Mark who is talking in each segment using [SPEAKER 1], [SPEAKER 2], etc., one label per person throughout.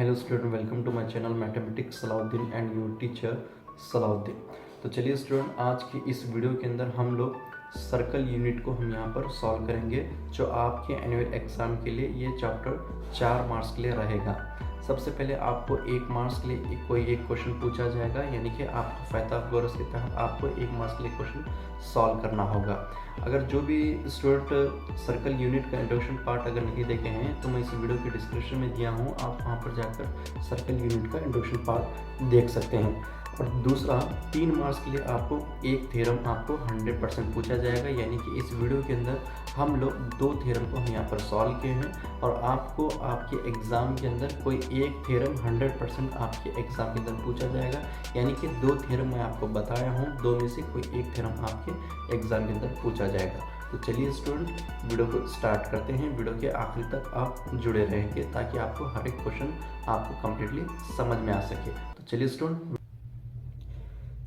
[SPEAKER 1] Hello student, welcome to my channel mathematics Salauddin and your teacher Salauddin. तो चलिए student, आज की इस वीडियो के अंदर हम लोग सर्कल यूनिट को हम यहाँ पर सॉल्व करेंगे, जो आपके एनुअल एग्जाम के लिए ये चैप्टर 4 मार्क्स के लिए रहेगा। सबसे पहले आपको 1 मार्क्स के लिए कोई एक क्वेश्चन पूछा जाएगा, यानी कि आपको फायदा ऑफ गोरस के तहत आपको 1 मार्क्स के लिए क्वेश्चन सॉल्व करना होगा। अगर जो भी स्टूडेंट सर्कल यूनिट का इंट्रोडक्शन पार्ट अगर नहीं देखे हैं तो मैं इस वीडियो के डिस्क्रिप्शन में दिया हूँ, आप वहाँ पर जाकर सर्कल यूनिट का इंट्रोडक्शन पार्ट देख सकते हैं। और दूसरा 3 मार्क्स के लिए आपको एक थ्योरम आपको 100% पूछा जाएगा, यानी कि इस वीडियो के अंदर हम लोग 2 थ्योरम को हम यहाँ पर सॉल्व किए हैं और आपको आपके एग्ज़ाम के अंदर कोई एक थ्योरम 100% आपके एग्ज़ाम के अंदर पूछा जाएगा, यानी कि 2 थ्योरम मैं आपको बताया हूँ, 2 में से कोई एक थ्योरम आपके एग्ज़ाम के अंदर पूछा जाएगा। तो चलिए स्टूडेंट, वीडियो को स्टार्ट करते हैं। वीडियो के आखिरी तक आप जुड़े रहेंगे ताकि आपको हर एक क्वेश्चन आपको कम्प्लीटली समझ में आ सके। तो चलिए स्टूडेंट,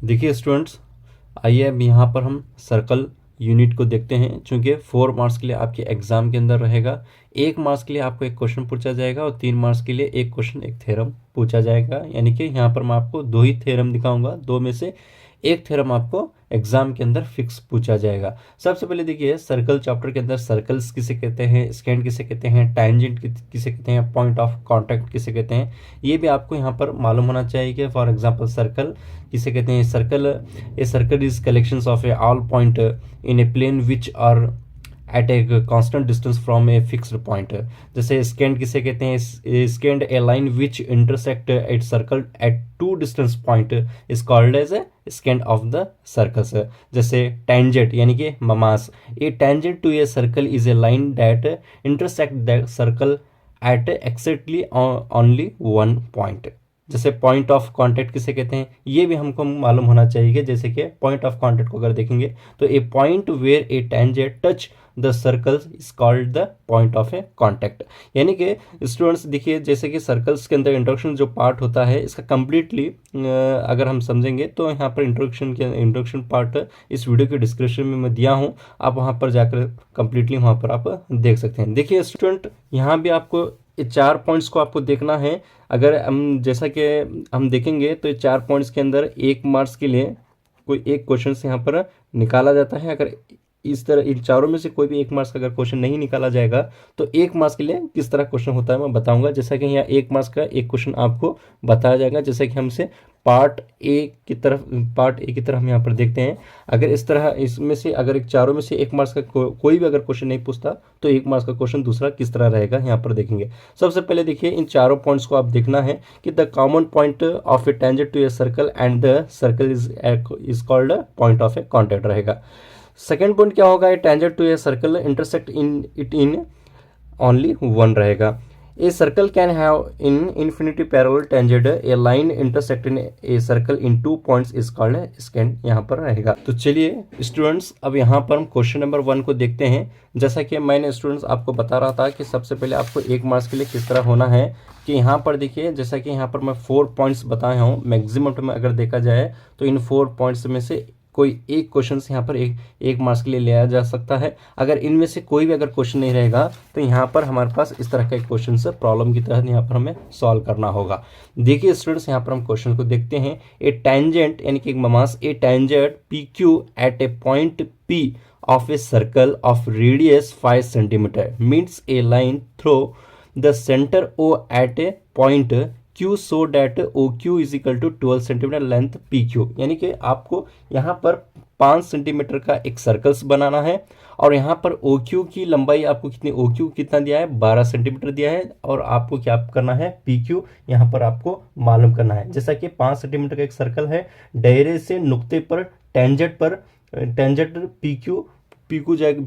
[SPEAKER 1] देखिए स्टूडेंट्स, आइए अब यहाँ पर हम सर्कल यूनिट को देखते हैं। चूँकि 4 मार्क्स के लिए आपके एग्जाम के अंदर रहेगा, 1 मार्क्स के लिए आपको एक क्वेश्चन पूछा जाएगा और 3 मार्क्स के लिए एक क्वेश्चन एक थ्योरम पूछा जाएगा, यानी कि यहाँ पर मैं आपको 2 ही थ्योरम दिखाऊंगा, 2 में से एक थ्योरम आपको एग्जाम के अंदर फिक्स पूछा जाएगा। सबसे पहले देखिए, सर्कल चैप्टर के अंदर सर्कल्स किसे कहते हैं, स्केंड किसे कहते हैं, टैंजेंट किसे कहते हैं, पॉइंट ऑफ कांटेक्ट किसे कहते हैं, ये भी आपको यहाँ पर मालूम होना चाहिए कि फॉर एग्जांपल सर्कल किसे कहते हैं। Circle is collections of a all point in a plane which are at a constant distance from a fixed point. जैसे स्केंड किसे कहते हैं, secant a line which intersect at circle at 2 distance point is called as a secant of the circles. जैसे tangent यानी कि ममास, a tangent to a circle is a line that intersect the circle at exactly only 1 point. जैसे point of contact किसे कहते हैं, ये भी हमको मालूम होना चाहिए। जैसे कि पॉइंट ऑफ कांटेक्ट को अगर देखेंगे तो a point where a tangent touch the circles is called the point of a contact. यानी कि स्टूडेंट्स देखिए, जैसे कि सर्कल्स के अंदर इंट्रोडक्शन जो पार्ट होता है, इसका कंप्लीटली अगर हम समझेंगे तो यहाँ पर इंट्रोडक्शन पार्ट इस वीडियो के डिस्क्रिप्शन में मैं दिया हूँ, आप वहाँ पर जाकर कंप्लीटली वहाँ पर आप देख सकते हैं। देखिए स्टूडेंट, यहाँ भी आपको 4 पॉइंट्स को आपको देखना है। अगर हम जैसा कि हम देखेंगे तो 4 पॉइंट्स के अंदर 1 मार्क्स के लिए कोई एक क्वेश्चन यहाँ पर निकाला जाता है। अगर इस तरह इन चारों में से कोई भी 1 मार्क्स का अगर क्वेश्चन नहीं निकाला जाएगा तो 1 मार्क्स के लिए किस तरह क्वेश्चन होता है मैं बताऊंगा। जैसा कि यहाँ 1 मार्क्स का एक क्वेश्चन आपको बताया जाएगा, जैसे कि हमसे पार्ट ए की तरफ हम यहाँ पर देखते हैं। अगर इस तरह इसमें से अगर चारों में से 1 मार्क्स का कोई भी अगर क्वेश्चन नहीं पूछता तो 1 मार्क्स का क्वेश्चन दूसरा किस तरह रहेगा यहाँ पर देखेंगे। सबसे पहले देखिए, इन चारों पॉइंट्स को आप देखना है कि the common point of a tangent to a circle and the circle is called point of a contact रहेगा। सेकेंड पॉइंट क्या होगा, a tangent to a circle intersect in only 1 रहेगा। A circle can have in infinity parallel tangent, a line intersect in a circle in 2 points is called secant यहाँ पर रहेगा। तो चलिए students, अब यहाँ पर हम क्वेश्चन नंबर 1 को देखते हैं। जैसा कि मैंने स्टूडेंट्स आपको बता रहा था कि सबसे पहले आपको 1 मार्क्स के लिए किस तरह होना है कि यहाँ पर देखिए, जैसा कि यहाँ पर मैं 4 पॉइंट्स बताया हूँ, मैक्सिमम में अगर देखा जाए तो इन 4 पॉइंट्स में से कोई एक क्वेश्चन यहाँ पर एक मार्क्स के लिए लिया जा सकता है। अगर इनमें से कोई भी अगर क्वेश्चन नहीं रहेगा तो यहाँ पर हमारे पास इस तरह का एक क्वेश्चन से प्रॉब्लम की तरह यहाँ पर हमें सॉल्व करना होगा। देखिए स्टूडेंट्स, यहाँ पर हम क्वेश्चन को देखते हैं। ए टेंजेंट यानी कि एक ममास, a tangent P Q at a point P of a circle of radius 5 centimetre meets a line through the centre O at a point Q so that OQ is equal to 12 centimetre length PQ। यानी कि आपको यहाँ पर 5 centimetre का एक circles बनाना है और यहाँ पर OQ की लंबाई आपको OQ कितना दिया है, 12 सेंटीमीटर दिया है, और आपको क्या करना है, PQ यहाँ पर आपको मालूम करना है। जैसा कि 5 सेंटीमीटर का एक सर्कल है, दायरे से नुक्ते पर टेंजेंट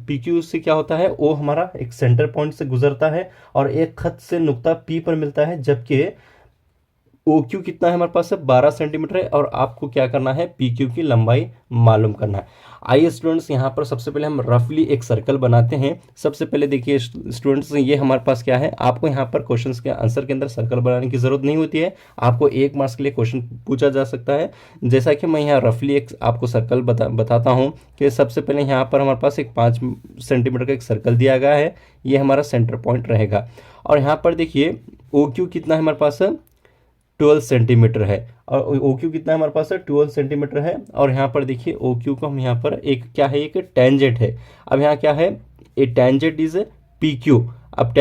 [SPEAKER 1] PQ से क्या होता है, वो हमारा एक सेंटर पॉइंट से गुजरता है और एक खत से नुक्ता P पर मिलता है, जबकि OQ कितना है हमारे पास से 12 सेंटीमीटर है और आपको क्या करना है, PQ की लंबाई मालूम करना है। आइए स्टूडेंट्स, यहाँ पर सबसे पहले हम रफली एक सर्कल बनाते हैं। सबसे पहले देखिए स्टूडेंट्स, ये हमारे पास क्या है, आपको यहाँ पर क्वेश्चंस के आंसर के अंदर सर्कल बनाने की जरूरत नहीं होती है, आपको 1 मार्क्स के लिए क्वेश्चन पूछा जा सकता है। जैसा कि मैं यहाँ रफली एक आपको सर्कल बताता हूँ कि सबसे पहले यहाँ पर हमारे पास एक 5 सेंटीमीटर का एक सर्कल दिया गया है, ये हमारा सेंटर पॉइंट रहेगा। और यहाँ पर देखिए
[SPEAKER 2] ओ क्यू कितना है हमारे पास, 12 सेंटीमीटर है। और ओ क्यू कितना है हमारे पास, 12 सेंटीमीटर है। और यहाँ पर देखिए ओ क्यू को हम यहाँ पर एक क्या है, एक टेंजेंट है। अब यहाँ क्या है, ए टेंजेंट इज पी क्यू। अब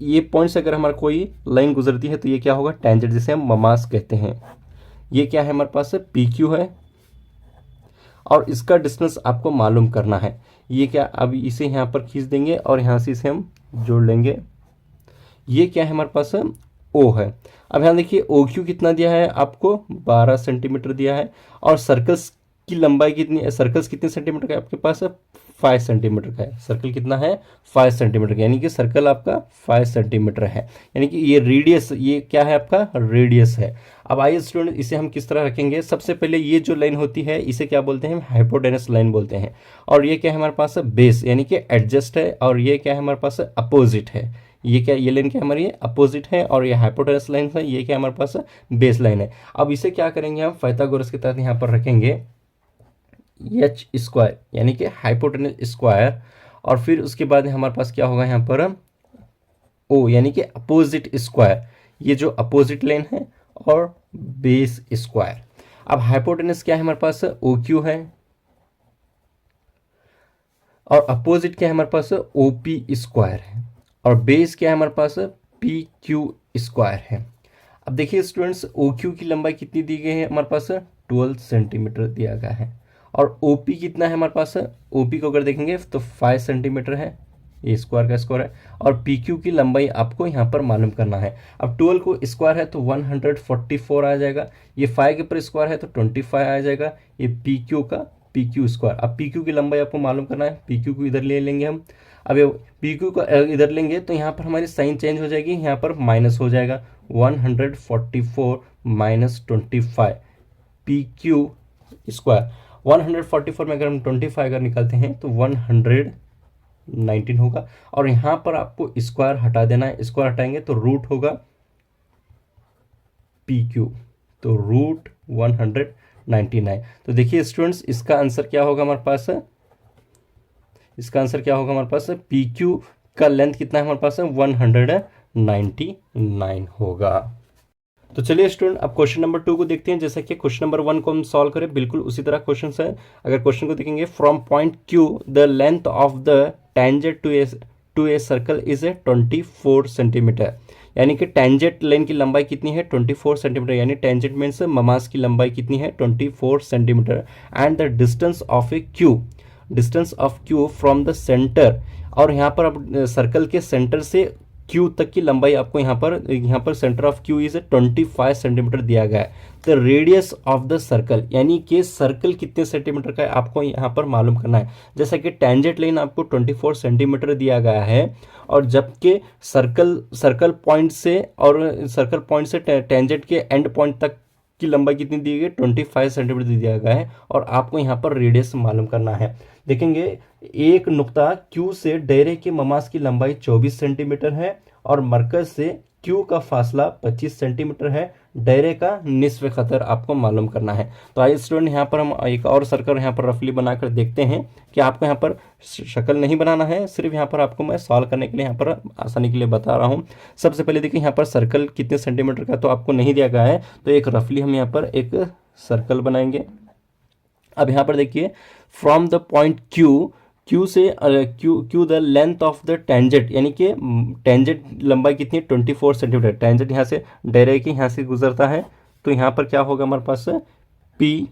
[SPEAKER 2] ये पॉइंट से अगर हमारा कोई लाइन गुजरती है तो ये क्या होगा, टेंजेंट, जिसे हम ममास कहते हैं। ये क्या है हमारे पास, पी क्यू है और इसका डिस्टेंस आपको मालूम करना है। ये क्या, अब इसे यहाँ पर खींच देंगे और यहाँ से इसे हम जोड़ लेंगे। ये क्या है हमारे पास, ओ है। अब यहाँ देखिए ओ क्यू कितना दिया है आपको, 12 सेंटीमीटर दिया है। और सर्कल्स की लंबाई कितनी है, सर्कल्स कितने सेंटीमीटर का है आपके पास, 5 सेंटीमीटर का है। सर्कल कितना है, 5 सेंटीमीटर का, यानी कि सर्कल आपका 5 सेंटीमीटर है। यानी कि ये रेडियस, ये क्या है आपका, रेडियस है। अब आइए स्टूडेंट, इसे हम किस तरह रखेंगे। सबसे पहले ये जो लाइन होती है इसे क्या बोलते हैं, हाइपोटेनस लाइन बोलते हैं। और ये क्या है हमारे पास, बेस, यानी कि एडजस्ट है। और ये क्या है हमारे पास, अपोजिट है। ये क्या, ये लाइन क्या हमारी अपोजिट है और ये हाइपोटेनस लाइन है। ये क्या हमारे पास, बेस लाइन है। अब इसे क्या करेंगे हम, पाइथागोरस के तहत यहाँ पर रखेंगे एच स्क्वायर, यानी कि हाइपोटेनस स्क्वायर। और फिर उसके बाद हमारे पास क्या होगा यहाँ पर, ओ, यानी कि अपोजिट स्क्वायर, ये जो अपोजिट लाइन है, और बेस स्क्वायर। अब हाइपोटेनस क्या है हमारे पास, ओ क्यू है। और अपोजिट क्या है हमारे पास, ओ पी स्क्वायर है। और बेस क्या है हमारे पास, पी क्यू स्क्वायर है। अब देखिए स्टूडेंट्स, ओ क्यू की लंबाई कितनी दी गई है हमारे पास, 12 सेंटीमीटर दिया गया है। और ओ पी कितना है हमारे पास, ओ पी को अगर देखेंगे तो 5 सेंटीमीटर है, ये स्क्वायर का स्क्वायर है। और पी क्यू की लंबाई आपको यहाँ पर मालूम करना है। अब 12 को स्क्वायर है तो 144 आ जाएगा। ये 5 के ऊपर स्क्वायर है तो 25 आ जाएगा। ये पी क्यू का पी क्यू स्क्वायर। अब पी क्यू की लंबाई आपको मालूम करना है, पी क्यू को इधर ले लेंगे हम। अब ये पी क्यू को इधर लेंगे तो यहाँ पर हमारी साइन चेंज हो जाएगी, यहाँ पर माइनस हो जाएगा। 144 माइनस 25 पी क्यू स्क्वायर। 144 में अगर हम 25 अगर निकालते हैं तो 119 होगा। और यहाँ पर आपको स्क्वायर हटा देना है, स्क्वायर हटाएंगे तो रूट होगा पी क्यू, तो रूट 199। तो देखिए स्टूडेंट्स, इसका आंसर क्या होगा हमारे पास, इसका आंसर क्या होगा हमारे पास, पी क्यू का लेंथ कितना है हमारे पास, 199 होगा। तो चलिए स्टूडेंट, अब क्वेश्चन नंबर 2 को देखते हैं। जैसा कि क्वेश्चन नंबर 1 को हम सॉल्व करें, बिल्कुल उसी तरह क्वेश्चन है। अगर क्वेश्चन को देखेंगे, from point Q the length of the tangent to a circle is 24 centimetre. यानी कि टेंजेंट लाइन की लंबाई कितनी है, 24 सेंटीमीटर। यानी टेंजेंट मीन्स ममास की लंबाई कितनी है, 24 centimetre. And the distance of A Q, distance of Q from the centre. और यहाँ पर अब सर्कल के सेंटर से क्यू तक की लंबाई आपको यहाँ पर centre of Q is 25 centimetre दिया गया है। The radius of the circle, यानी कि सर्कल कितने सेंटीमीटर का है आपको यहाँ पर मालूम करना है। जैसा कि टेंजेंट लाइन आपको 24 सेंटीमीटर दिया गया है, और जबकि सर्कल पॉइंट से टेंजेंट के एंड पॉइंट तक की लंबाई कितनी दी गई, 25 सेंटीमीटर दिया गया है। और आपको यहाँ पर रेडियस मालूम करना है। देखेंगे, एक नुक्ता क्यू से डेरे के ममास की लंबाई 24 सेंटीमीटर है और मरकज से क्यू का फासला 25 सेंटीमीटर है। डेरे का निस्फ खतर आपको मालूम करना है। तो आइए स्टूडेंट, यहाँ पर हम एक और सर्कल यहाँ पर रफली बनाकर देखते हैं कि आपको यहाँ पर शक्ल नहीं बनाना है, सिर्फ यहाँ पर आपको मैं सॉल्व करने के लिए यहाँ पर आसानी के लिए बता रहा हूँ। सबसे पहले देखिए, यहाँ पर सर्कल कितने सेंटीमीटर का तो आपको नहीं दिया गया है, तो एक रफली हम यहाँ पर एक सर्कल बनाएंगे। अब यहाँ पर देखिए, फ्रॉम द पॉइंट क्यू से Q the length of the tangent, यानी कि टेंजेंट लंबाई कितनी है, 24 सेंटीमीटर। टेंजेंट यहाँ से डायरेक्ट यहाँ से गुजरता है, तो यहाँ पर क्या होगा हमारे पास, पी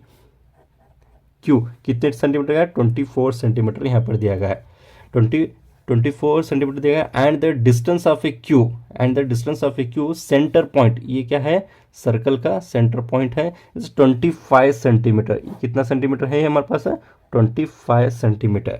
[SPEAKER 2] क्यू कितने सेंटीमीटर का है, 24 सेंटीमीटर यहाँ पर दिया गया है। 24 सेंटीमीटर दिया गया। And the distance of A Q centre point, ये क्या है, सर्कल का सेंटर पॉइंट है, 25 सेंटीमीटर। कितना सेंटीमीटर है हमारे पास, 25 सेंटीमीटर।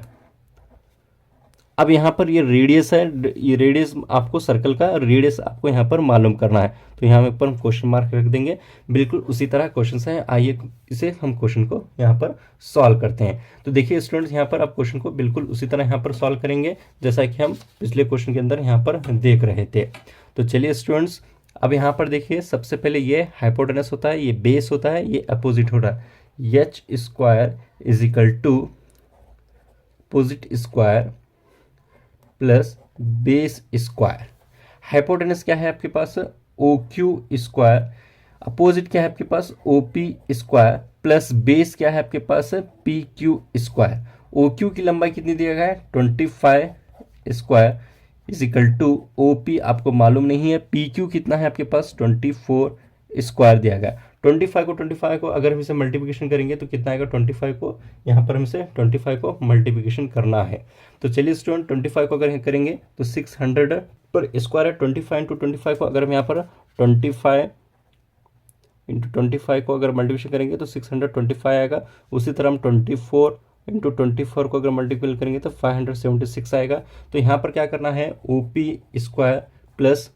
[SPEAKER 2] अब यहाँ पर ये रेडियस है, ये रेडियस आपको सर्कल का रेडियस आपको यहाँ पर मालूम करना है, तो यहाँ पर हम क्वेश्चन मार्क रख देंगे। बिल्कुल उसी तरह क्वेश्चन है। आइए इसे हम क्वेश्चन को यहाँ पर सॉल्व करते हैं। तो देखिए स्टूडेंट्स, यहाँ पर आप क्वेश्चन को बिल्कुल उसी तरह यहाँ पर सॉल्व करेंगे जैसा कि हम पिछले क्वेश्चन के अंदर यहाँ पर देख रहे थे। तो चलिए स्टूडेंट्स, अब यहाँ पर देखिए, सबसे पहले ये हाइपोटेनस होता है, ये बेस होता है, ये अपोजिट होता है। H square is equal to opposite square plus base square. Hypotenuse क्या है आपके पास, ओ क्यू स्क्वायर, अपोजिट क्या है आपके पास, O P square, plus base क्या है आपके पास, P Q square. O Q की लंबाई कितनी दिया गया है, 25 square is equal to O P आपको मालूम नहीं है, पी क्यू कितना है आपके पास, 24 स्क्वायर दिया गया। 25 को अगर हम इसे मल्टीप्लिकेशन करेंगे तो कितना आएगा, 25 को यहाँ पर हमसे 25 को मल्टीप्लिकेशन करना है। तो चलिए स्टूडेंट 25 को अगर करेंगे तो 600 पर स्क्वायर है। 25 इंटू 25 को अगर हम यहाँ पर 25 इंटू 25 को अगर मल्टीप्लिकेशन करेंगे तो 625 आएगा। उसी तरह हम 24 इंटू 24 को अगर मल्टीपल करेंगे तो 576 आएगा। तो यहाँ पर क्या करना है, ओ पी स्क्वायर प्लस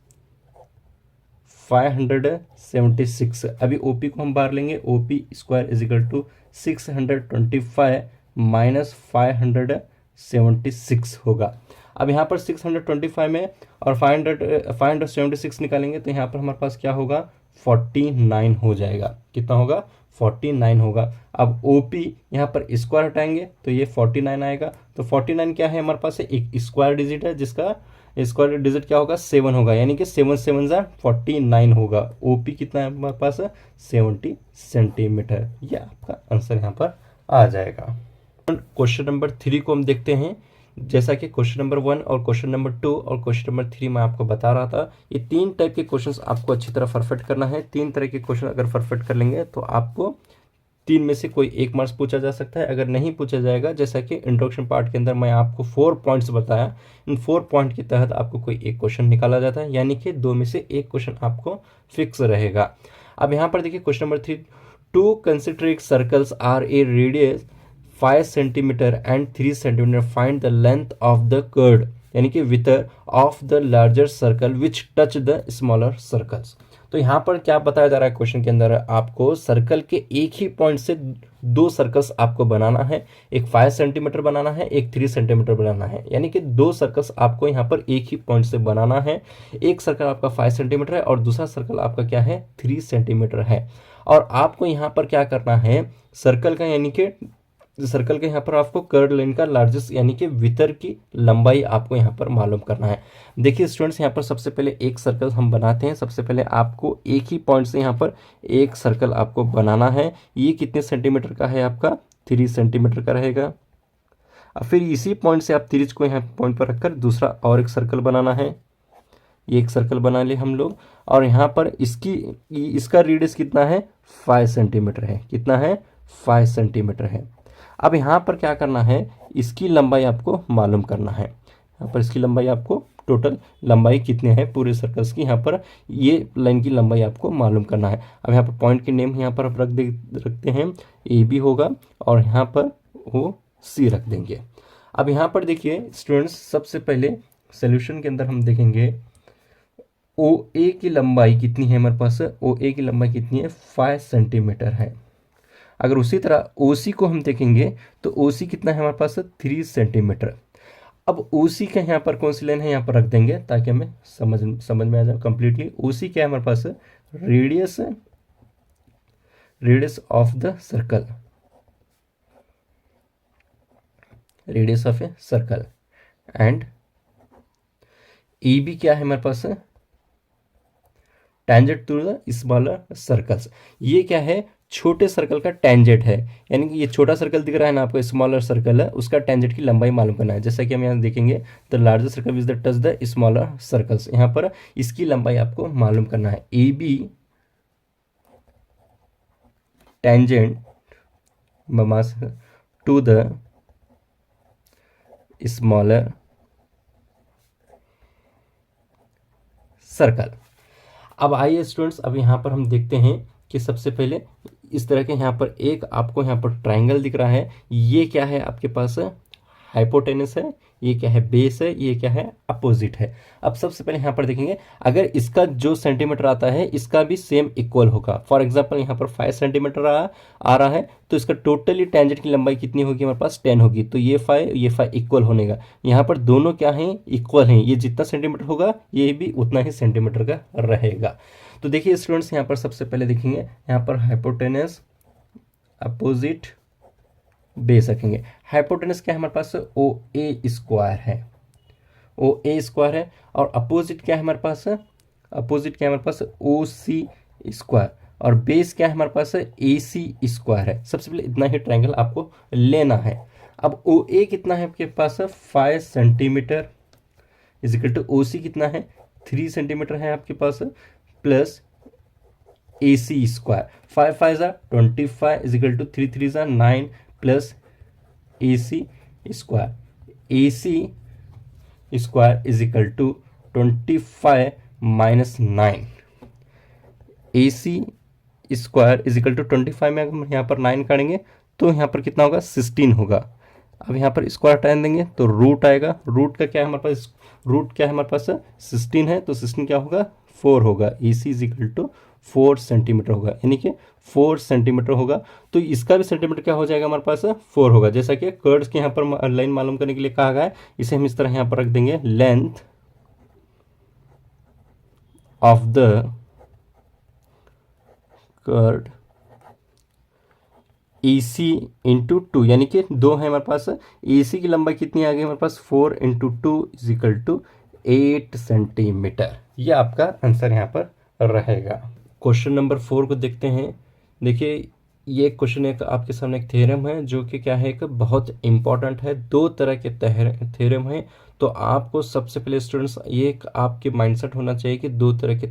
[SPEAKER 2] 576, अभी ओ पी को हम बाहर लेंगे, O P square is equal to 625 minus 576 होगा। अब यहाँ पर 625 में और 576 निकालेंगे तो यहाँ पर हमारे पास क्या होगा, 49 हो जाएगा। कितना होगा, 49 होगा। अब ओ पी यहाँ पर स्क्वायर हटाएंगे तो ये 49 आएगा। तो 49 क्या है हमारे पास, एक स्क्वायर डिजिट है जिसका स्क्वायर डिजिट क्या होगा, 7 होगा, यानी कि 7 7 49 होगा। ओपी कितना है हमारे पास, 70 सेंटीमीटर। यह आपका आंसर यहाँ पर आ जाएगा। क्वेश्चन नंबर 3 को हम देखते हैं। जैसा कि क्वेश्चन नंबर 1 और क्वेश्चन नंबर 2 और क्वेश्चन नंबर 3 मैं आपको बता रहा था, ये 3 टाइप के क्वेश्चंस आपको अच्छी तरह परफेक्ट करना है। 3 तरह के क्वेश्चन अगर परफेक्ट कर लेंगे तो आपको 3 में से कोई एक मार्क्स पूछा जा सकता है। अगर नहीं पूछा जाएगा, जैसा कि इंट्रोडक्शन पार्ट के अंदर मैं आपको 4 पॉइंट्स बताया, इन 4 पॉइंट के तहत आपको कोई एक क्वेश्चन निकाला जाता है, यानी कि 2 में से एक क्वेश्चन आपको फिक्स रहेगा। अब यहाँ पर देखिए question number 3, 2 concentric circles are a radius 5 centimeter and 3 centimeter, find the length of the chord, यानी कि विथर of the larger circle which touch the smaller circles. तो यहाँ पर क्या बताया जा रहा है क्वेश्चन के अंदर, आपको सर्कल के एक ही पॉइंट से 2 सर्कल्स आपको बनाना है। एक 5 सेंटीमीटर बनाना है, एक 3 सेंटीमीटर बनाना है, यानी कि 2 सर्कल्स आपको यहाँ पर एक ही पॉइंट से बनाना है। एक सर्कल आपका 5 सेंटीमीटर है और दूसरा सर्कल आपका क्या है, 3 सेंटीमीटर है। और आपको यहाँ पर क्या करना है, सर्कल का यानी कि सर्कल के यहाँ पर आपको कर्ड लाइन का लार्जेस्ट यानी कि वितर की लंबाई आपको यहाँ पर मालूम करना है। देखिए स्टूडेंट्स, यहाँ पर सबसे पहले एक सर्कल हम बनाते हैं। सबसे पहले आपको एक ही पॉइंट से यहाँ पर एक सर्कल आपको बनाना है। ये कितने सेंटीमीटर का है आपका, 3 सेंटीमीटर का रहेगा। अब फिर इसी पॉइंट से आप 30 को यहाँ पॉइंट पर रखकर दूसरा और एक सर्कल बनाना है। ये एक सर्कल बना लिए हम लोग, और यहाँ पर इसका रेडियस कितना है, 5 सेंटीमीटर है। कितना है, 5 सेंटीमीटर है। अब यहाँ पर क्या करना है, इसकी लंबाई आपको मालूम करना है। यहाँ पर इसकी लंबाई आपको, टोटल लंबाई कितने हैं पूरे सर्कल्स की, यहाँ पर ये लाइन की लंबाई आपको मालूम करना है। अब यहाँ पर पॉइंट के नेम यहाँ पर आप रखते हैं, ए बी होगा और यहाँ पर वो सी रख देंगे। अब यहाँ पर देखिए स्टूडेंट्स, सबसे पहले सोल्यूशन के अंदर हम देखेंगे ओ ए की लंबाई कितनी है हमारे पास, ओ ए की लंबाई कितनी है, 5 सेंटीमीटर है। अगर उसी तरह OC को हम देखेंगे तो OC कितना है हमारे पास, 3 सेंटीमीटर। अब OC का यहाँ पर कौन सी लाइन है, यहाँ पर रख देंगे ताकि हमें समझ में आ जाए कंप्लीटली। OC क्या है हमारे पास, radius of the circle, radius of a circle. And AB क्या है हमारे पास, tangent to the smaller circles. ये क्या है, छोटे सर्कल का टेंजेंट है, यानी कि ये छोटा सर्कल दिख रहा है ना आपको, स्मॉलर सर्कल है, उसका टेंजेंट की लंबाई मालूम करना है। जैसा कि हम यहाँ देखेंगे, the larger circle which the touch the smaller circles, यहाँ पर इसकी लंबाई आपको मालूम करना है। ए बी टेंजेंट ममास टू द स्मॉलर सर्कल। अब आइए स्टूडेंट्स, अब यहाँ पर हम देखते हैं कि सबसे पहले इस तरह के यहाँ पर एक आपको यहाँ पर ट्रायंगल दिख रहा है। ये क्या है आपके पास, हाइपोटेनस है, ये क्या है, बेस है, ये क्या है, अपोजिट है। अब सबसे पहले यहाँ पर देखेंगे, अगर इसका जो सेंटीमीटर आता है इसका भी सेम इक्वल होगा। फॉर एग्जांपल यहाँ पर 5 सेंटीमीटर आ रहा है तो इसका टोटली टेंजेंट की लंबाई कितनी होगी हमारे पास, 10 होगी। तो ये 5 इक्वल होने का, यहाँ पर दोनों क्या हैं, इक्वल हैं। ये जितना सेंटीमीटर होगा ये भी उतना ही सेंटीमीटर का रहेगा। तो देखिए स्टूडेंट्स, यहाँ पर सबसे पहले देखेंगे, यहाँ पर हाइपोटेनस अपोजिट बेस रखेंगे। हाइपोटेनस क्या है हमारे पास, ओ ए स्क्वायर है, ओ ए स्क्वायर है, और अपोजिट क्या है हमारे पास, अपोजिट क्या है हमारे पास, ओ सी स्क्वायर, और बेस क्या है हमारे पास, ए सी स्क्वायर है। सबसे पहले इतना ही ट्रायंगल आपको लेना है। अब ओ ए कितना है आपके पास, 5 centimeter, is equal to O C कितना है, 3 सेंटीमीटर है आपके पास, प्लस ए सी स्क्वायर, 5 5 ज़ा 25 इज इक्वल टू 3 3 ज़ा 9 plus A C square, A C square is equal to 25 minus 9, A C square is equal to 25 में अगर यहाँ पर 9 काटेंगे तो यहाँ पर कितना होगा, 16 होगा। अब यहाँ पर स्क्वायर हटा देंगे तो रूट आएगा, रूट का क्या है हमारे पास, रूट क्या है हमारे पास, 16 है, तो 16 क्या होगा, 4 होगा। ए सी इज इक्वल टू 4 सेंटीमीटर होगा, यानी कि 4 सेंटीमीटर होगा। तो इसका भी सेंटीमीटर क्या हो जाएगा हमारे पास, 4 होगा। जैसा कि कर्व्स के यहाँ पर लाइन मालूम करने के लिए कहा गया है, इसे हम इस तरह यहाँ पर रख देंगे, length of the curve A C into 2, यानी कि 2 है हमारे पास, ए सी की लंबाई कितनी आ गई हमारे पास, 4 into 2 is equal to 8 centimetre. ये आपका आंसर यहाँ पर रहेगा। क्वेश्चन नंबर 4 को देखते हैं। देखिए ये क्वेश्चन एक आपके सामने एक थ्योरम है जो कि क्या है, एक बहुत इंपॉर्टेंट है। 2 तरह के थ्योरम है, तो आपको सबसे पहले स्टूडेंट्स ये एक आपके माइंडसेट होना चाहिए कि 2 तरह के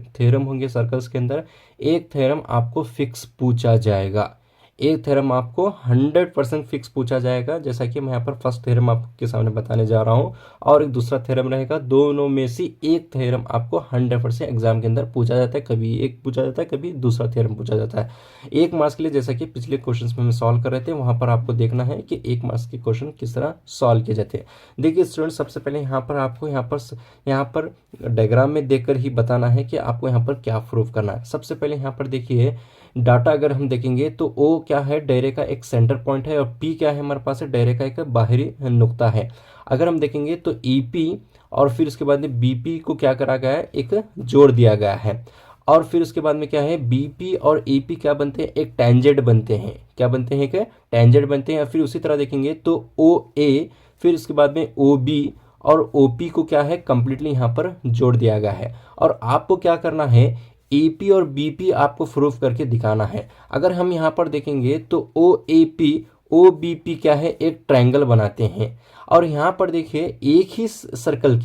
[SPEAKER 2] थ्योरम होंगे सर्कल्स के अंदर। एक थ्योरम आपको फिक्स पूछा जाएगा, एक थ्योरम आपको 100% फिक्स पूछा जाएगा, जैसा कि मैं यहाँ पर फर्स्ट थ्योरम आपके सामने बताने जा रहा हूँ, और एक दूसरा थ्योरम रहेगा। दोनों में से एक थ्योरम आपको 100% एग्जाम के अंदर पूछा जाता है, कभी एक पूछा जाता है, कभी दूसरा थ्योरम पूछा जाता है। 1 मार्क्स के लिए, जैसा कि पिछले क्वेश्चन में हम सॉल्व कर रहे थे, वहाँ पर आपको देखना है कि 1 मार्क्स के क्वेश्चन किस तरह सॉल्व किए जाते हैं। देखिए स्टूडेंट, सबसे पहले यहाँ पर आपको यहाँ पर डायग्राम में देखकर ही बताना है कि आपको यहाँ पर क्या प्रूफ करना है। सबसे पहले यहाँ पर देखिए डाटा अगर हम देखेंगे तो ओ क्या है, डायरे का एक सेंटर पॉइंट है, और पी क्या है हमारे पास, डायरे का एक बाहरी नुक्ता है। अगर हम देखेंगे तो ई पी और फिर उसके बाद में बी पी को क्या करा गया है, एक जोड़ दिया गया है, और फिर उसके बाद में क्या है, बी पी और ए पी क्या बनते हैं, एक टेंजेंट बनते हैं। क्या बनते हैं, एक टेंजेंट बनते हैं। और फिर उसी तरह देखेंगे तो ओ ए, फिर उसके बाद में ओ बी और ओ पी को क्या है, कंप्लीटली यहाँ पर जोड़ दिया गया है। और आपको क्या करना है, ए पी और बी पी आपको प्रूफ करके दिखाना है। अगर हम यहाँ पर देखेंगे तो O A P O B P क्या है, एक ट्रायंगल बनाते हैं। और यहाँ पर देखिए एक ही सर्कल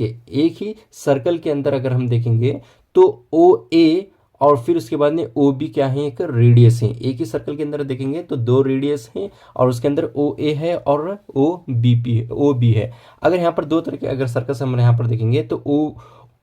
[SPEAKER 2] के अंदर अगर हम देखेंगे तो ओ ए और फिर उसके बाद में ओ बी क्या है, एक रेडियस है। एक ही सर्कल के अंदर देखेंगे तो 2 रेडियस हैं, और उसके अंदर ओ ए है और ओ बी है। अगर यहाँ पर 2 तरह के अगर सर्कल हम यहाँ पर देखेंगे तो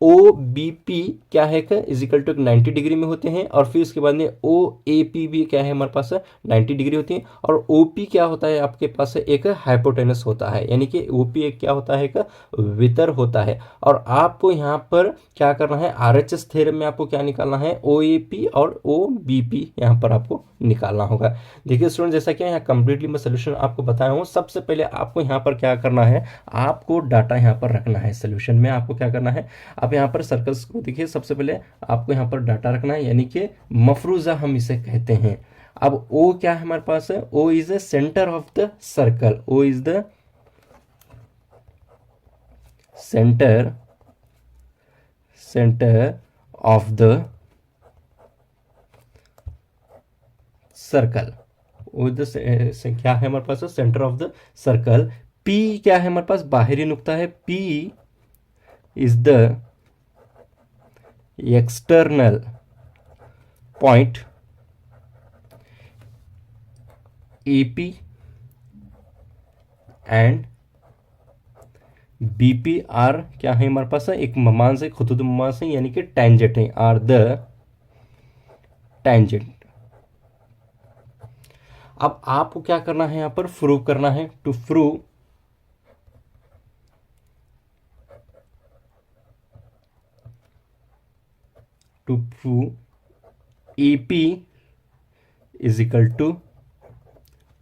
[SPEAKER 2] ओ बी पी क्या है, इज इक्वल टू 90 डिग्री में होते हैं, और फिर उसके बाद में ओ ए पी भी क्या है हमारे पास, 90 डिग्री होती है। और ओ पी क्या होता है आपके पास, एक हाइपोटेनस होता है, यानी कि ओ पी एक क्या होता है, एक वितर होता है। और आपको यहाँ पर क्या करना है, आरएचएस थ्योरम में आपको क्या निकालना है, ओ ए पी और ओ बी पी यहाँ पर आपको निकालना होगा। देखिए स्टूडेंट, जैसा कि यहाँ कंप्लीटली मैं सोल्यूशन आपको बताया हूँ, सबसे पहले आपको यहाँ पर क्या करना है, आपको डाटा यहाँ पर रखना है। सोल्यूशन में आपको क्या करना है, आप यहाँ पर सर्कल्स को देखिए, सबसे पहले आपको यहाँ पर डाटा रखना है, यानी कि मफरूजा हम इसे कहते हैं। अब ओ क्या है हमारे पास, O is the centre of the circle, O is the centre of the circle, क्या है हमारे पास, centre of the circle. P क्या है हमारे पास, बाहरी नुक्ता है, P is the external point, AP and BP are क्या है हमारे पास, एक ममांस है, खुतूद ममांस है, यानी कि टेंजेंट है, आर द टेंजेंट। अब आपको क्या करना है, यहाँ पर प्रूव करना है। To prove AP is equal to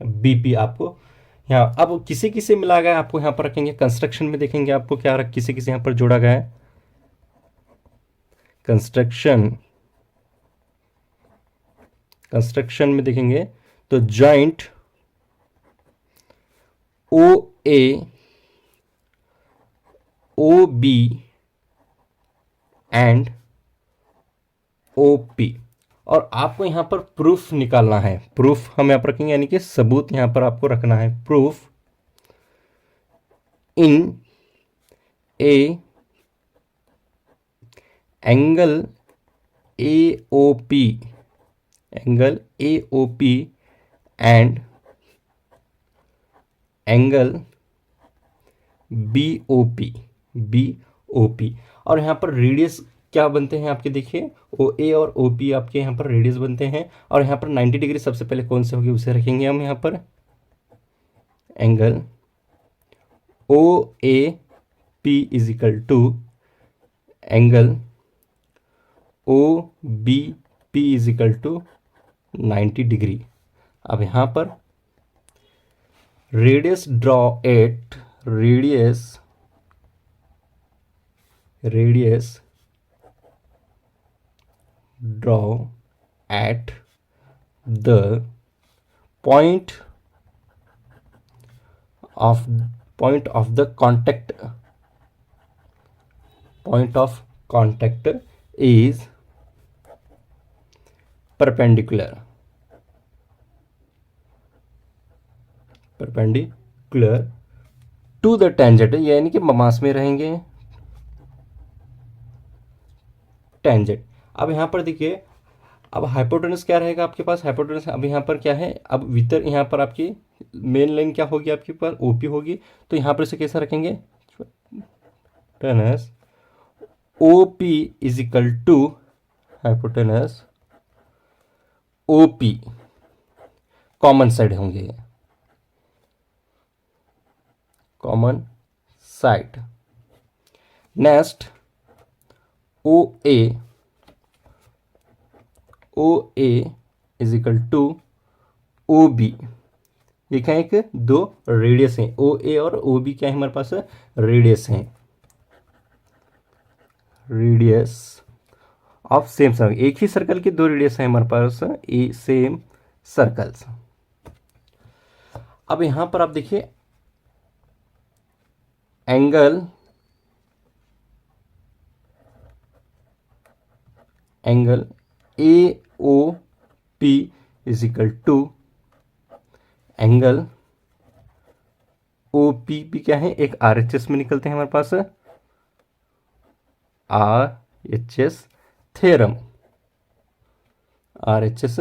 [SPEAKER 2] BP आपको यहाँ, अब किसे किसे मिला गया आपको यहाँ पर रखेंगे, कंस्ट्रक्शन में देखेंगे आपको क्या किसे किसे यहाँ पर जोड़ा गया है। कंस्ट्रक्शन में देखेंगे तो joint O A O B and O P. और आपको यहाँ पर प्रूफ निकालना है। प्रूफ हम यहाँ पर रखेंगे, यानी कि सबूत यहाँ पर आपको रखना है। Proof in a angle A O P, angle A O P and angle B O P, B O P. और यहाँ पर रेडियस क्या बनते हैं आपके, देखिए ओ ए और ओ पी आपके यहाँ पर रेडियस बनते हैं। और यहाँ पर 90 डिग्री सबसे पहले कौन से होगी उसे रखेंगे हम यहाँ पर। Angle O A P is equal to angle O B P is equal to 90 degree. अब यहाँ पर radius draw at radius draw at the point of the contact, point of contact is perpendicular to the tangent, यानी कि Mama's में रहेंगे tangent. अब यहाँ पर देखिए, अब हाइपोटेनस क्या रहेगा आपके पास। हाइपोटेनस अब यहाँ पर क्या है, अब भीतर यहाँ पर आपकी मेन लाइन क्या होगी आपके पास, ओपी होगी। तो यहाँ पर इसे कैसा रखेंगे, hypotenuse OP is equal to hypotenuse OP, common side होंगे, common side. Next O A is equal to O B. देखा है कि दो रेडियस हैं, ओ ए और ओ बी क्या है हमारे पास, रेडियस हैं, रेडियस ऑफ सेम सर्कल। एक ही सर्कल के दो रेडियस हैं हमारे पास, ए सेम सर्कल्स। अब यहां पर आप देखिए angle A O P is equal to angle O P भी क्या है, एक आर एच एस में निकलते हैं हमारे पास, R H S theorem, R H S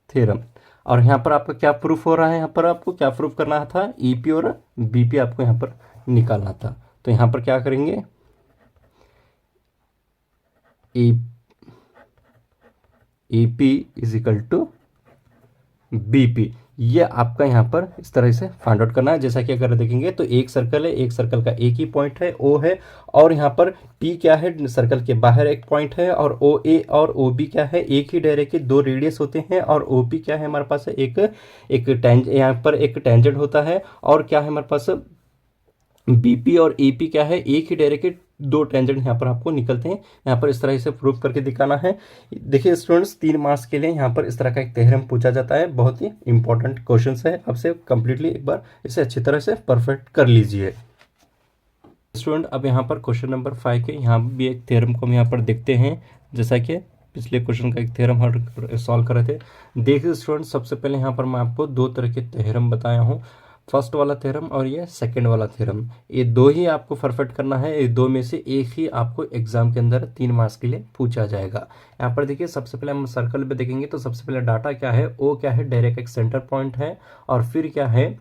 [SPEAKER 2] theorem. और यहाँ पर आपका क्या प्रूफ हो रहा है, यहाँ पर आपको क्या प्रूफ करना था, ईपी और बीपी आपको यहाँ पर निकालना था। तो यहाँ पर क्या करेंगे, EP is equal to BP. ये आपका यहाँ पर इस तरह से फाइंड आउट करना है। जैसा कि अगर देखेंगे तो एक सर्कल है, एक सर्कल का एक ही पॉइंट है ओ है, और यहाँ पर पी क्या है, सर्कल के बाहर एक पॉइंट है, और ओ ए और ओ बी क्या है, एक ही डायरे के दो रेडियस होते हैं, और ओ पी क्या है हमारे पास यहाँ पर एक टेंजेंट होता है, और क्या है हमारे पास बीपी और ईपी क्या है, एक ही डायरे के दो टेंजेंट यहाँ पर आपको निकलते हैं। यहाँ पर इस तरह से प्रूफ करके दिखाना है। देखिए स्टूडेंट्स, 3 मार्क्स के लिए यहाँ पर इस तरह का एक थ्योरम पूछा जाता है। बहुत ही इंपॉर्टेंट क्वेश्चन है, आपसे कंप्लीटली एक बार इसे अच्छी तरह से परफेक्ट कर लीजिए। स्टूडेंट, अब यहाँ पर क्वेश्चन नंबर 5 के यहाँ भी एक थ्योरम को हम यहाँ पर देखते हैं, जैसा कि पिछले क्वेश्चन का एक थ्योरम हम सॉल्व कर रहे थे। देखिए स्टूडेंट, सबसे पहले यहाँ पर मैं आपको 2 तरह के थ्योरम बताया हूँ, फर्स्ट वाला थ्योरम और ये सेकंड वाला थ्योरम। ये 2 ही आपको परफेक्ट करना है। ये 2 में से एक ही आपको एग्जाम के अंदर 3 मार्क्स के लिए पूछा जाएगा। यहाँ पर देखिए, सबसे पहले हम सर्कल पे देखेंगे तो सबसे पहले डाटा क्या है, ओ क्या है, डायरेक्ट एक सेंटर पॉइंट है, और फिर क्या है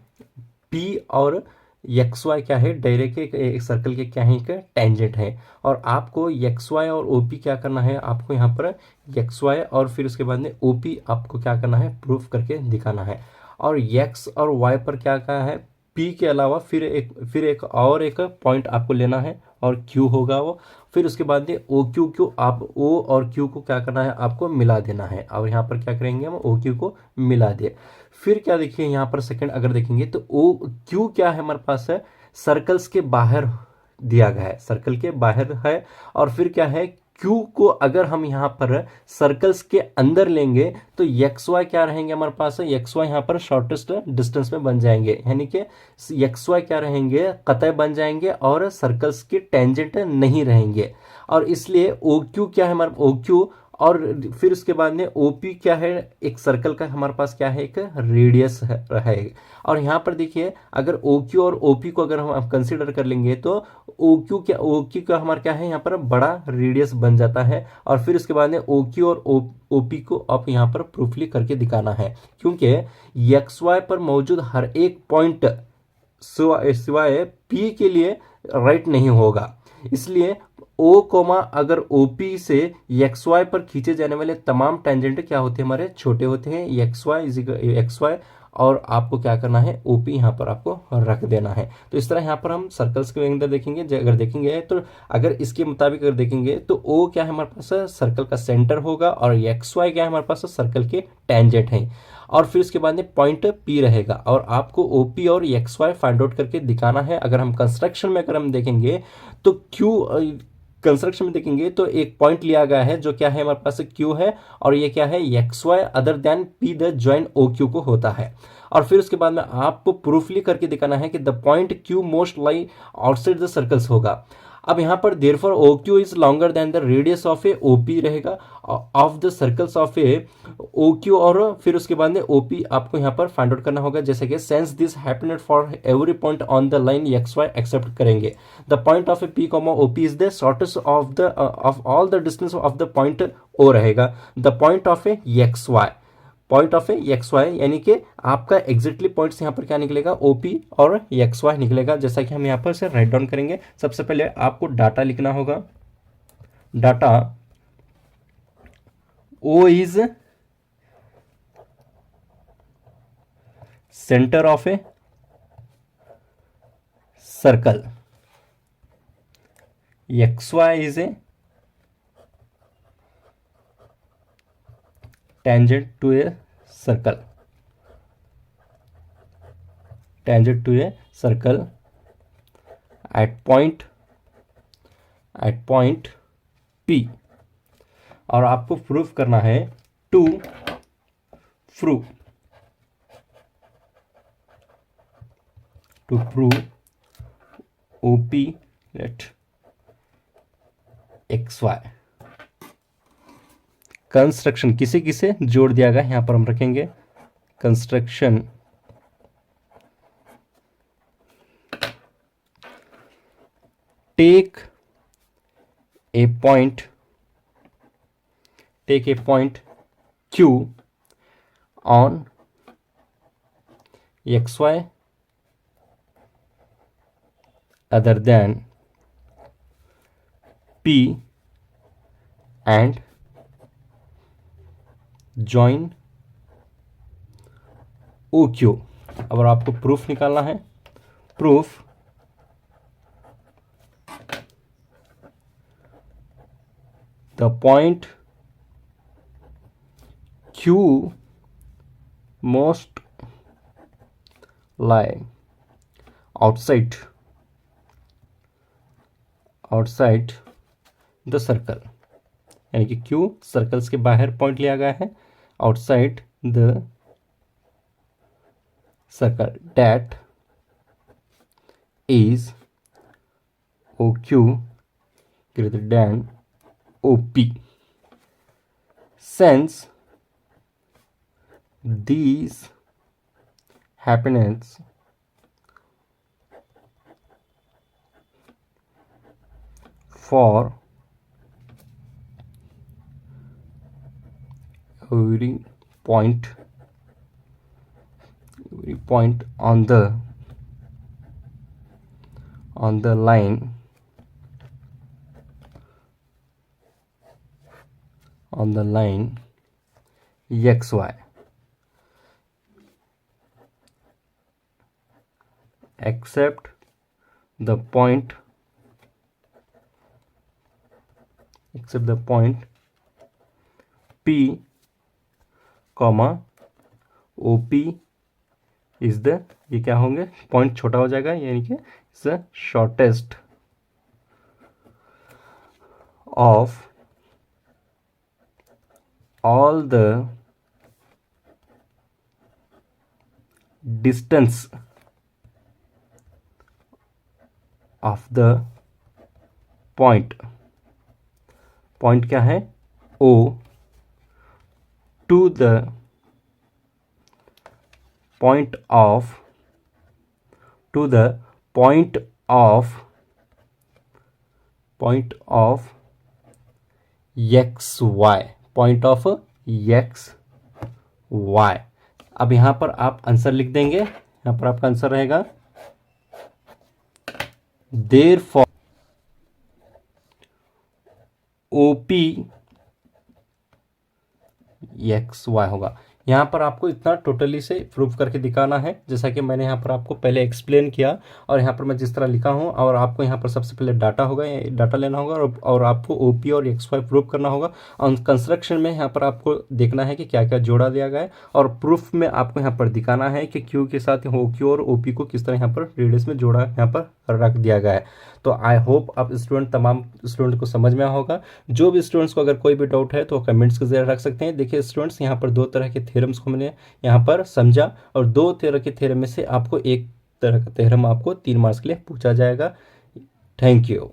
[SPEAKER 2] पी और एक्स वाई क्या है, डायरेक्ट एक सर्कल के क्या है, टेंजेंट है। और आपको एक्स वाई और ओपी क्या करना है, आपको यहाँ पर एक्स वाई और फिर उसके बाद में ओपी आपको क्या करना है, प्रूफ करके दिखाना है। और x और y पर क्या कहा है, p के अलावा फिर एक और एक पॉइंट आपको लेना है, और q होगा वो। फिर उसके बाद में ओ क्यू आप o और q को क्या करना है, आपको मिला देना है। और यहाँ पर क्या करेंगे हम, o q को मिला दे। फिर क्या देखिए यहाँ पर सेकंड अगर देखेंगे तो o q क्या है हमारे पास है, सर्कल्स के बाहर दिया गया है, सर्कल के बाहर है। और फिर क्या है, क्यू को अगर हम यहाँ पर सर्कल्स के अंदर लेंगे तो एक्स वाई क्या रहेंगे हमारे पास, एक्स वाई यहाँ पर शॉर्टेस्ट डिस्टेंस में बन जाएंगे, यानी कि एक्स वाई क्या रहेंगे, कतई बन जाएंगे और सर्कल्स के टेंजेंट नहीं रहेंगे। और इसलिए ओ क्यू क्या है हमारे, ओ क्यू और फिर उसके बाद में ओपी क्या है, एक सर्कल का हमारे पास क्या है, एक रेडियस है। और यहाँ पर देखिए अगर ओ क्यू और ओपी को अगर हम कंसिडर कर लेंगे तो ओ क्यू का हमारा क्या है यहाँ पर बड़ा रेडियस बन जाता है। और फिर उसके बाद में ओ क्यू और ओपी को आप यहाँ पर प्रूफली करके दिखाना है, क्योंकि एक्स वाई पर मौजूद हर एक पॉइंट सिवाय पी के लिए राइट नहीं होगा। इसलिए ओ कोमा अगर ओपी से एक्स वाई पर खींचे जाने वाले तमाम टेंजेंट क्या होते हैं, हमारे छोटे होते हैं, एक्स वाई और आपको क्या करना है, ओपी यहाँ पर आपको रख देना है। तो इस तरह यहाँ पर हम सर्कल्स के अंदर देखेंगे, अगर देखेंगे तो अगर इसके मुताबिक अगर देखेंगे तो ओ क्या है हमारे पास सर्कल का सेंटर होगा और एक्स वाई क्या है हमारे पास सर्कल के टेंजेंट हैं। और फिर उसके बाद में पॉइंट पी रहेगा और आपको ओपी और एक्स वाई फाइंड आउट करके दिखाना है। अगर हम कंस्ट्रक्शन में अगर हम देखेंगे तो क्यू कंस्ट्रक्शन में देखेंगे तो एक पॉइंट लिया गया है जो क्या है हमारे पास क्यू है और ये क्या है X Y other than P the join O Q को होता है। और फिर उसके बाद में आपको प्रूफली करके दिखाना है कि the point Q most lie outside the circles होगा। अब यहाँ पर therefore O Q is longer than the radius of a OP रहेगा of the circles of a O Q. और फिर उसके बाद में ओपी आपको यहाँ पर फाइंड आउट करना होगा, जैसे कि since this happened for every point on the line X Y except करेंगे the point of A P comma OP is the shortest of all the distance of the point O रहेगा the point of a X Y, point of a X Y, यानी कि आपका exactly points यहाँ पर क्या निकलेगा, OP और x Y निकलेगा। जैसा कि हम यहाँ पर से राइट डाउन करेंगे। सबसे पहले आपको डाटा लिखना होगा, data O is centre of a circle, X Y is a tangent to a circle, tangent to a circle at point P। और आपको प्रूफ करना है to prove OP at XY। Construction किसे किसे जोड़ दिया गया यहां पर हम रखेंगे, construction take a point Q on X Y other than P and join O Q. अब आपको प्रूफ निकालना है, proof the point Q most lie outside the circle, यानी कि क्यू सर्कल्स के बाहर पॉइंट लिया गया है, outside the circle that is OQ greater than OP। Since these happens for every point on the line XY except the point P comma OP is the, ये क्या होंगे, पॉइंट छोटा हो जाएगा, यानी कि is the shortest of all the distance of the point क्या है O to the point of x y, point of x y। अब यहां पर आप आंसर लिख देंगे, यहां पर आपका आंसर रहेगा देयरफॉर OP XY होगा। यहाँ पर आपको इतना टोटली से प्रूव करके दिखाना है, जैसा कि मैंने यहाँ पर आपको पहले एक्सप्लेन किया, और यहाँ पर मैं जिस तरह लिखा हूँ, और आपको यहाँ पर सबसे पहले डाटा होगा, डाटा लेना होगा, और आपको OP और XY प्रूव करना होगा। और कंस्ट्रक्शन में यहाँ पर आपको देखना है कि क्या क्या जोड़ा दिया गया है, और प्रूफ में आपको यहाँ पर दिखाना है कि Q के साथ OQ और OP को किस तरह यहाँ पर रेडियस में जोड़ा यहाँ पर रख दिया गया है। तो आई होप आप स्टूडेंट, तमाम स्टूडेंट को समझ में आया होगा। जो भी स्टूडेंट्स को अगर कोई भी डाउट है तो कमेंट्स के जरिए रख सकते हैं। देखिए स्टूडेंट्स, यहाँ पर 2 तरह के थ्योरम्स को मैंने यहाँ पर समझा, और 2 तरह के थ्योरम में से आपको एक तरह का थ्योरम आपको 3 मार्क्स के लिए पूछा जाएगा। Thank you.